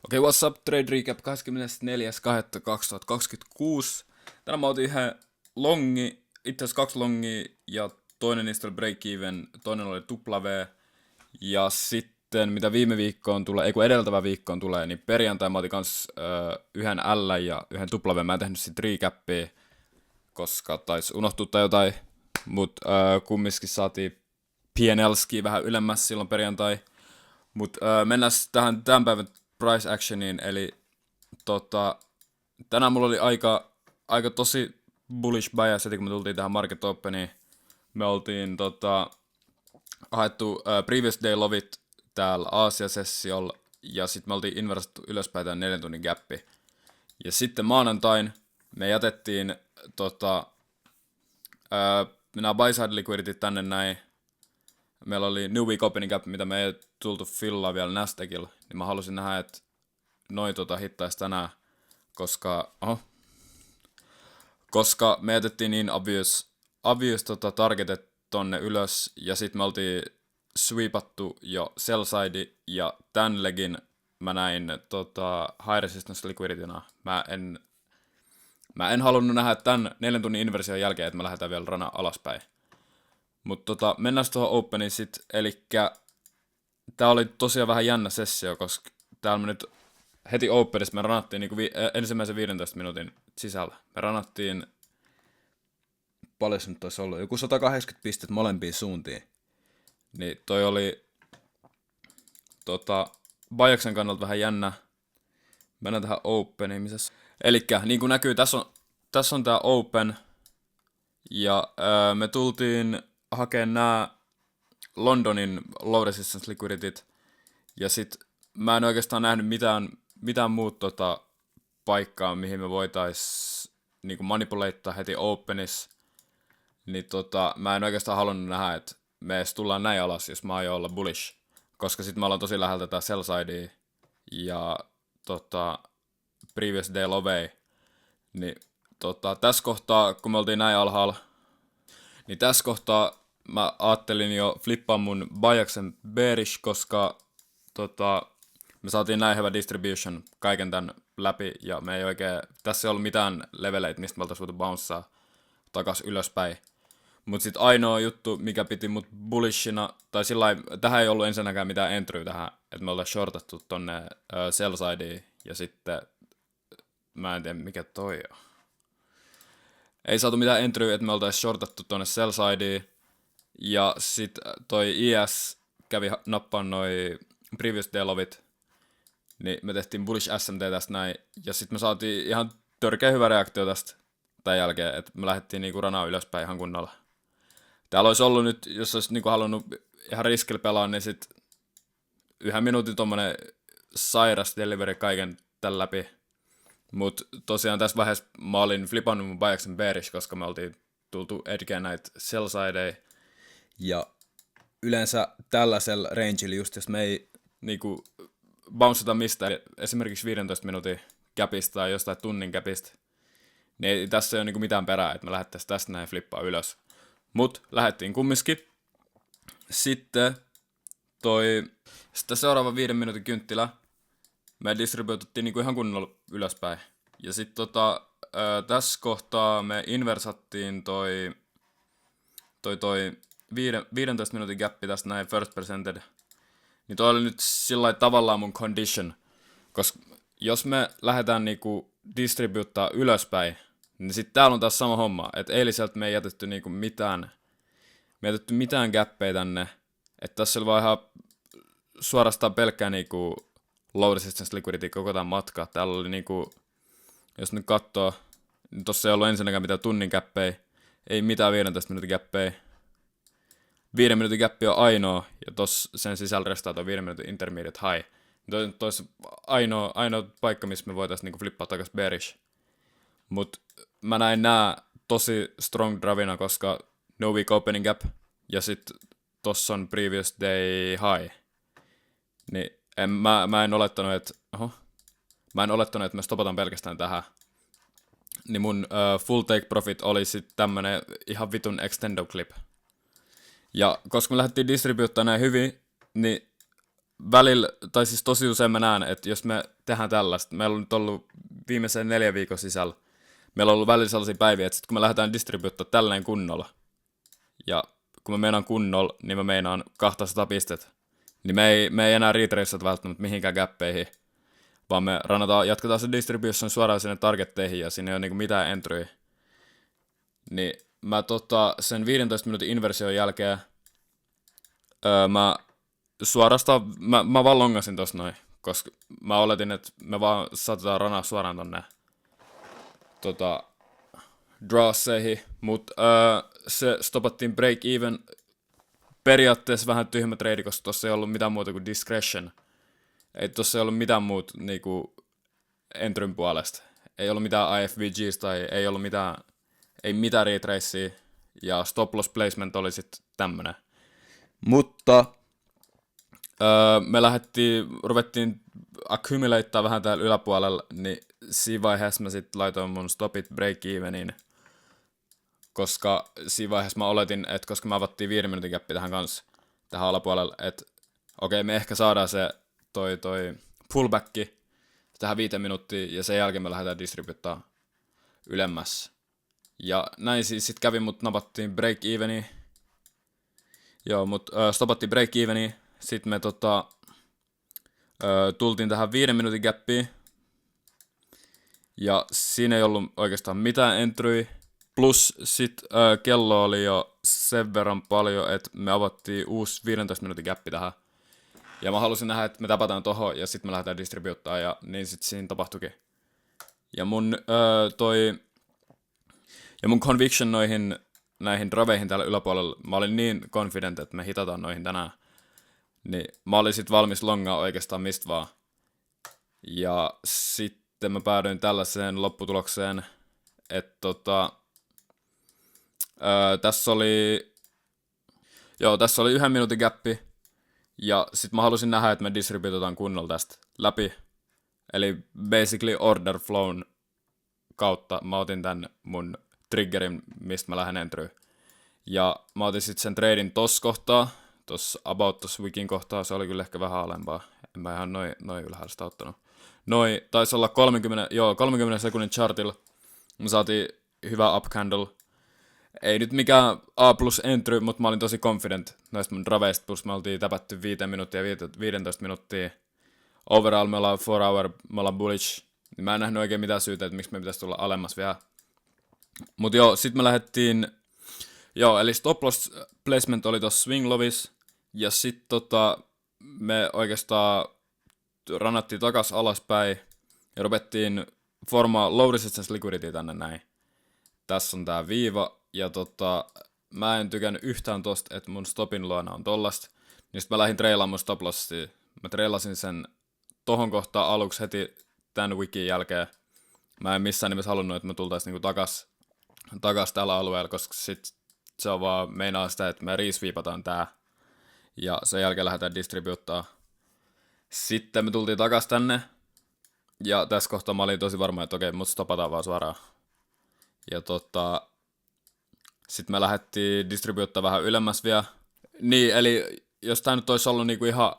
Okei, what's up? Trade Recap 24.2.2026. Tänään mä otin yhden longi, itse asiassa kaksi longia, ja toinen niistä oli break-even, toinen oli W. Ja sitten, mitä viime viikkoon tulee, ei kun edeltävä viikkoon tulee, niin perjantai mä otin kans yhden L ja yhden W. Mä en tehnyt sit recapia, koska taisi unohtua tai jotain, mut kumminkin saatiin PNLski vähän ylemmäs silloin perjantai. Mut mennään tähän tämän päivän price actioniin, eli tänään mulla oli aika tosi bullish bias, heti kun me tultiin tähän market openiin. Me oltiin haettu previous day lovit täällä Aasia-sessiolla, ja sitten me oltiin inversattu ylöspäin tämän 4 tunnin gappi. Ja sitten maanantain me jätettiin nämä buy side liquidityt tänne näin. Meillä oli New Week Opening Gap, mitä me ei tultu fillaa vielä Nasdaqilla, niin mä halusin nähdä, että noin hittaisi tänään, koska me jätettiin niin obvious targetet tonne ylös, ja sit me oltiin sweepattu jo sell side, ja tän legin mä näin high resistance liquiditynä. Mä en halunnut nähdä tän 4 tunnin inversion jälkeen, että me lähdetään vielä rana alaspäin. Mutta mennään tuohon openiin sit, elikkä tää oli tosiaan vähän jännä sessio, koska täällä me nyt heti openissa me ranattiin niinku ensimmäisen 15 minuutin sisällä. Me ranattiin, paljon se nyt olisi ollut, joku 180 pistettä molempiin suuntiin. Niin toi oli Bajaksen kannalta vähän jännä. Mennään tähän openiin, missäs. Elikkä niin kuin näkyy, tässä on tää open. Ja me tultiin hakemaan nää Londonin low resistance liquidityt. Ja sit mä en oikeastaan nähnyt mitään muuta paikkaa, mihin me voitais niinku manipuleittaa heti openis. Niin mä en oikeastaan halunnut nähdä, että me edes tullaan näin alas, jos mä aion olla bullish. Koska sit me ollaan tosi läheltä tää sell sidea ja previous day low. Niin tässä kohtaa, kun me oltiin näin alhaalla, niin tässä kohtaa mä ajattelin jo flippaa mun Bajaksen bearish, koska me saatiin näin hyvä distribution kaiken tän läpi, ja me ei oikein, tässä ei ollut mitään leveleitä, mistä me oltais voitu bouncea takas ylöspäin. Mut sit ainoa juttu, mikä piti mut bullishina, tai sillai, tähän ei ollut ensinnäkään mitään entryä tähän, että me oltais shortattu tonne sell sideen, ja sitten, mä en tiedä mikä toi on. Ei saatu mitään entryä, että me oltais shortattu tonne sell sideen, ja sit toi IS kävi nappaan noi previous day lovit, niin me tehtiin bullish SMT tästä näin, ja sit me saatiin ihan törkeä hyvä reaktio tästä tämän jälkeen, että me lähdettiin niinku ranaa ylöspäin ihan kunnolla. Täällä olisi ollut nyt, jos olisi niinku halunnut ihan riskillä pelaa, niin sit 1 minuutin tommonen sairas delivery kaiken tän läpi. Mut tosiaan tässä vaiheessa mä olin flipannut mun Bajaksen bearish, koska me oltiin tultu edgeen näitä sell sidei. Ja yleensä tällaisella rangeilla just, jos me ei niinku bounceta mistään, esimerkiksi 15 minuutin capista tai jostain tunnin capista, niin ei tässä ei ole niinku mitään perää, että me lähdettäisiin tästä näin flippaa ylös. Mut lähdettiin kumminkin. Sitten seuraava 5 minuutin kynttilä, me distribututtiin niinku ihan kunnolla ylöspäin. Ja sitten tässä kohtaa me inversattiin toi 15 minuutin gappi tästä näin first percented. Niin toi oli nyt sillä tavallaan mun condition. Koska jos me lähdetään niinku distributtaa ylöspäin, niin sit täällä on taas sama homma. Että eiliseltä me ei jätetty niinku mitään gappeja tänne. Että tässä oli vaan ihan suorastaan pelkkää niinku low resistance liquidity koko tämän matkaa. Täällä oli niinku, jos nyt katsoo, niin tossa ei ollut ensinnäkään mitään tunnin gappeja. Ei mitään 15 minuutin gappeja. 5 minuutin gappi on ainoa, ja tossa sen sisällä restaa tuo 5 minuutin intermediate high. Toi olisi ainoa paikka, missä me voitaisiin niinku flippaa takas bearish. Mut mä näin nää tosi strong dravina, koska no week opening gap, ja sit tossa on previous day high. Niin mä en olettanut, että me stopataan pelkästään tähän. Niin mun full take profit oli sit tämmönen ihan vitun extendo clip. Ja koska me lähdettiin distribuuttaa näin hyvin, niin välillä, tai siis tosi usein mä näen, että jos me tehdään tällaista, meillä on nyt ollut viimeisen 4 viikon sisällä, meillä on ollut välillä sellaisia päiviä, että sit kun me lähdetään distribuuttaa tälleen kunnolla, ja kun mä meinaan kunnolla, niin mä meinaan 200 pistettä, niin me ei enää retraceata välttämättä mihinkään gäppeihin, vaan me jatketaan se distribution suoraan sinne targetteihin, ja siinä ei ole niinku mitään entryä. Niin mä sen 15 minuutin inversion jälkeen mä suorastaan, mä vaan longasin tossa noin, koska mä oletin, että me vaan saatetaan ranaa suoraan tonne drasseihin, mut se stopattiin break even periaatteessa vähän tyhmä trade, koska tossa ei ollut mitään muuta kuin discretion. Ei tossa ei ollut mitään muuta niinku entryn puolesta. Ei ollut mitään IFVGs tai ei mitään retracea ja stop loss placement oli sit tämmönen. Mutta me ruvettiin accumulatea vähän täällä yläpuolella, niin siinä vaiheessa mä sit laitoin mun stopit break evenin, koska siinä vaiheessa mä oletin, että koska me avattiin 5 minuutin gappi tähän alapuolelle, että okei, me ehkä saadaan se toi pullbacki tähän 5 minuuttia, ja sen jälkeen me lähdetään distributtaa ylemmäs. Ja näin siis sit kävi, mut napattiin break eveni. Joo, mut stopattiin break eveni. Sitten me tultiin tähän 5 minuutin gappiin. Ja siinä ei ollut oikeastaan mitään entry. Plus sit kello oli jo sen verran paljon, että me avattiin uusi 15 minuutin gappi tähän. Ja mä halusin nähdä, että me tapataan tohon ja sitten me lähdetään distribuuttaa ja niin sit siinä tapahtuikin. Ja mun conviction näihin draveihin täällä yläpuolella, mä olin niin confident, että me hitataan noihin tänään. Niin mä olin sit valmis longaa oikeastaan mistä vaan. Ja sitten mä päädyin tällaiseen lopputulokseen, että tässä oli 1 minuutin gappi. Ja sit mä halusin nähdä, että me distributotaan kunnolla tästä läpi. Eli basically order flown kautta mä otin tän mun triggerin, mistä mä lähden entryyn. Ja mä otin sit sen tradin tossa kohtaa, tossa wikin kohtaa, se oli kyllä ehkä vähän alempaa. En mä ihan noin ylhäällä sitä ottanut. Taisi olla 30 sekunnin chartilla. Me saatiin hyvä up candle. Ei nyt mikään A plus entry, mutta mä olin tosi confident noista mun draveista, plus me oltiin täpätty 5 minuuttia ja 15 minuuttia. Overall me ollaan 4 hour, me ollaan bullish. Mä en nähnyt oikein mitään syytä, että miksi me pitäisi tulla alemmas vielä. Mut sit me lähdettiin, eli stop loss placement oli tossa swing lovis, ja sit me oikeastaan rannattiin takas alaspäin, ja rupettiin formaa low resistance liquidity tänne näin. Tässä on tää viiva, ja mä en tykännyt yhtään tosta, että mun stopin luona on tollasta. Niin sit mä lähdin treilaamaan mun stop lossia. Mä treilasin sen tohon kohtaan aluksi heti tän wikin jälkeen. Mä en missään nimessä halunnut, että me tultais niinku takas tällä alueella, koska sit se on vaan meinaa sitä, että me resweepataan tää. Ja sen jälkeen lähdetään distribuuttaa. Sitten me tultiin takas tänne. Ja tässä kohtaa mä olin tosi varma, että okei, mut stopataan vaan suoraan. Ja sitten me lähdettiin distribuuttaa vähän ylemmäs vielä. Niin, eli jos tää nyt olisi ollut niinku ihan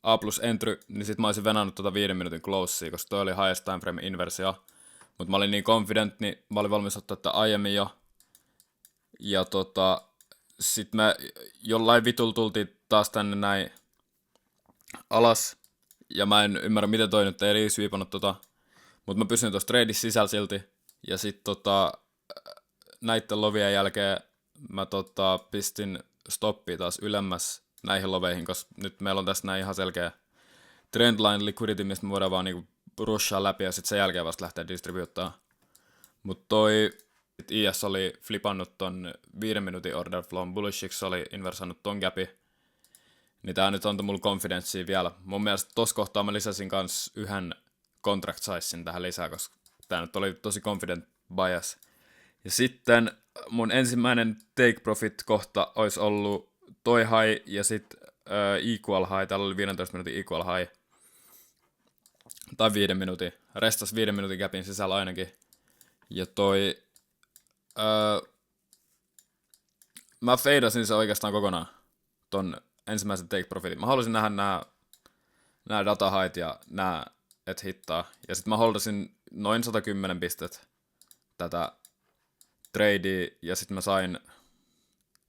A plus entry, niin sit mä olisin venannut 5 minuutin closea, koska toi oli highest time frame inversio. Mut mä olin niin confident, niin mä olin valmis ottaa tätä aiemmin jo. Ja sit me jollain vitulla tultiin taas tänne näin alas. Ja mä en ymmärrä, miten toi nyt ei resweepannut mut mä pysyin tossa tradissa sisällä silti. Ja sit näitten lovien jälkeen mä pistin stoppia taas ylemmäs näihin loveihin, koska nyt meillä on tässä näin ihan selkeä trendline liquidity, mistä me voidaan vaan niinku rushaa läpi ja sit sen jälkeen vasta lähteä distribuuttaa. Mut IS oli flipannut ton 5 minuutin order flown bullishiksi, oli inversannut ton gapi. Niin tää nyt antoi mulle confidencea vielä. Mun mielestä tossa kohtaa mä lisäsin kans yhden contract sizein tähän lisää, koska tää nyt oli tosi confident bias. Ja sitten mun ensimmäinen take profit kohta olisi ollut toi high ja sit equal high. Täällä oli 15 minuutin equal high. Tai 5 minuutin. Restas 5 minuutin gapin sisällä ainakin. Ja mä feidasin se oikeastaan kokonaan. Ton ensimmäisen take profitin. Mä halusin nähdä nämä datahait ja nämä, et hittaa. Ja sitten mä holdasin noin 110 pistet tätä tradea, ja sitten mä sain,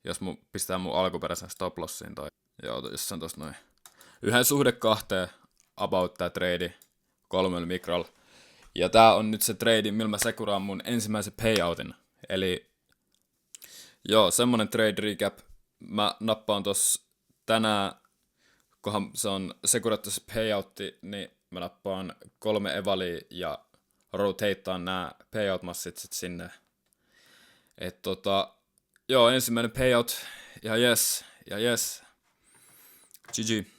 jos pistää mun alkuperäisen stop lossiin toi, joo, jos se on tossa noin, 1:2 about tää trade 3 mikrolla. Ja tää on nyt se trade, millä mä sekuraan mun ensimmäisen payoutin. Eli joo, semmonen trade recap. Mä nappaan tossa tänään, kunhan se on sekurattu se payoutti, niin mä nappaan 3 evalia ja rotateaan nää payout-massit sit sinne. Et joo, ensimmäinen payout, ja yes, GG.